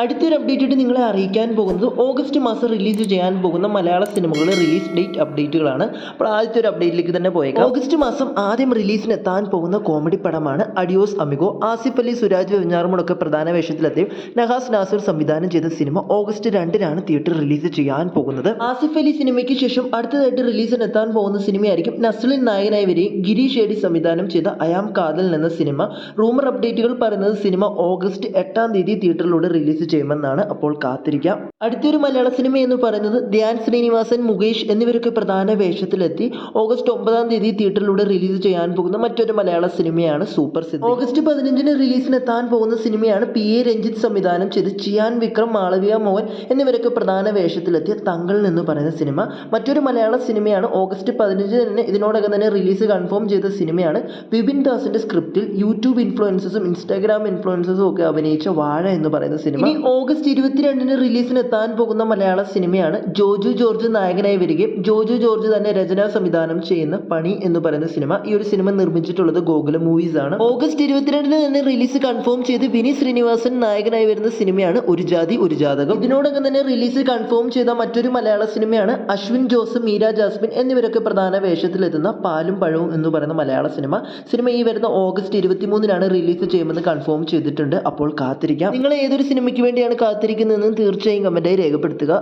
അടുത്തൊരു അപ്ഡേറ്റ് നിങ്ങളെ അറിയിക്കാൻ പോകുന്നത് ഓഗസ്റ്റ് മാസം റിലീസ് ചെയ്യാൻ പോകുന്ന മലയാള സിനിമകളുടെ റിലീസ് ഡേറ്റ് അപ്ഡേറ്റുകളാണ്. അപ്പോൾ ആദ്യത്തെ ഒരു അപ്ഡേറ്റിലേക്ക് തന്നെ പോയേക്കാം. ഓഗസ്റ്റ് മാസം ആദ്യം റിലീസിന് എത്താൻ പോകുന്ന കോമഡി പടമാണ് അഡിയോസ് അമിഗോ. ആസിഫ് അലി, സുരാജ് വെഞ്ഞാറമൂടൊക്കെ പ്രധാന വേഷത്തിലെത്തിയും നഹാസ് നാസിർ സംവിധാനം ചെയ്ത സിനിമ ഓഗസ്റ്റ് 2-നാണ് തിയേറ്ററിൽ റിലീസ് ചെയ്യാൻ പോകുന്നത്. ആസിഫ് അലി സിനിമയ്ക്ക് ശേഷം അടുത്തതായിട്ട് റിലീസിന് എത്താൻ പോകുന്ന സിനിമയായിരിക്കും നസ്ലിൻ നായകനായി വരികയും ഗിരീഷ് ഏടി സംവിധാനം ചെയ്ത അയാം കാതൽ എന്ന സിനിമ. റൂമർ അപ്ഡേറ്റുകൾ പറയുന്നത് സിനിമ ഓഗസ്റ്റ് 8-ാം തീയതി തിയേറ്ററിലൂടെ റിലീസ് ചെയ്യുമെന്നാണ്. അപ്പോൾ കാത്തിരിക്കാം. അടുത്തൊരു മലയാള സിനിമ എന്ന് പറയുന്നത് ധ്യാൻ ശ്രീനിവാസൻ, മുകേഷ് എന്നിവരൊക്കെ പ്രധാന വേഷത്തിലെത്തി ഓഗസ്റ്റ് 9-ാം തീയതി തിയേറ്ററിലൂടെ റിലീസ് ചെയ്യാൻ പോകുന്ന മറ്റൊരു മലയാള സിനിമയാണ് സൂപ്പർ സിദ്ദീഖ്. ഓഗസ്റ്റ് 15-ന് റിലീസിന് എത്താൻ പോകുന്ന സിനിമയാണ് പി എ രഞ്ജിത്ത് സംവിധാനം ചെയ്ത് ചിയാൻ വിക്രം, മാളവിക മോഹൻ എന്നിവരൊക്കെ പ്രധാന വേഷത്തിലെത്തിയ തങ്കൾ എന്ന് പറയുന്ന സിനിമ. മറ്റൊരു മലയാള സിനിമയാണ് ഓഗസ്റ്റ് 15-ന് തന്നെ ഇതിനോടകം തന്നെ റിലീസ് കൺഫേം ചെയ്ത സിനിമയാണ് വിപിൻ ദാസിന്റെ സ്ക്രിപ്റ്റിൽ യൂട്യൂബ് ഇൻഫ്ലുവൻസേഴ്സും ഇൻസ്റ്റാഗ്രാം ഇൻഫ്ലുവൻസേഴ്സും ഒക്കെ അഭിനയിച്ച വാഴ എന്ന് പറയുന്ന സിനിമ. ഓഗസ്റ്റ് 22-ന് റിലീസിന് എത്താൻ പോകുന്ന മലയാള സിനിമയാണ് ജോജു ജോർജ് നായകനായി വരികയും ജോജു ജോർജ് തന്നെ രചന സംവിധാനം ചെയ്യുന്ന പണി എന്ന് പറയുന്ന സിനിമ. ഈ ഒരു സിനിമ നിർമ്മിച്ചിട്ടുള്ളത് ഗോകുലം മൂവീസ് ആണ്. ഓഗസ്റ്റ് 22-ന് തന്നെ റിലീസ് കൺഫേം ചെയ്ത് വിനീത് ശ്രീനിവാസൻ നായകനായി വരുന്ന സിനിമയാണ് ഒരു ജാതി ഒരു ജാതകം. ഇതിനോടകം തന്നെ റിലീസ് കൺഫേം ചെയ്ത മറ്റൊരു മലയാള സിനിമയാണ് അശ്വിൻ ജോസ്, മീര ജാസ്മിൻ എന്നിവരൊക്കെ പ്രധാന വേഷത്തിലെത്തുന്ന പാലും പഴവും എന്ന് പറയുന്ന മലയാള സിനിമ. ഈ വരുന്ന ഓഗസ്റ്റ് 23-നാണ് റിലീസ് ചെയ്യുമെന്ന് കൺഫേം ചെയ്തിട്ടുണ്ട്. അപ്പോൾ കാത്തിരിക്കാം. നിങ്ങൾ ഏതൊരു സിനിമയ്ക്ക് വേണ്ടിയാണ് കാത്തിരിക്കുന്നതെന്ന് തീർച്ചയായും കമന്റായി രേഖപ്പെടുത്തുക.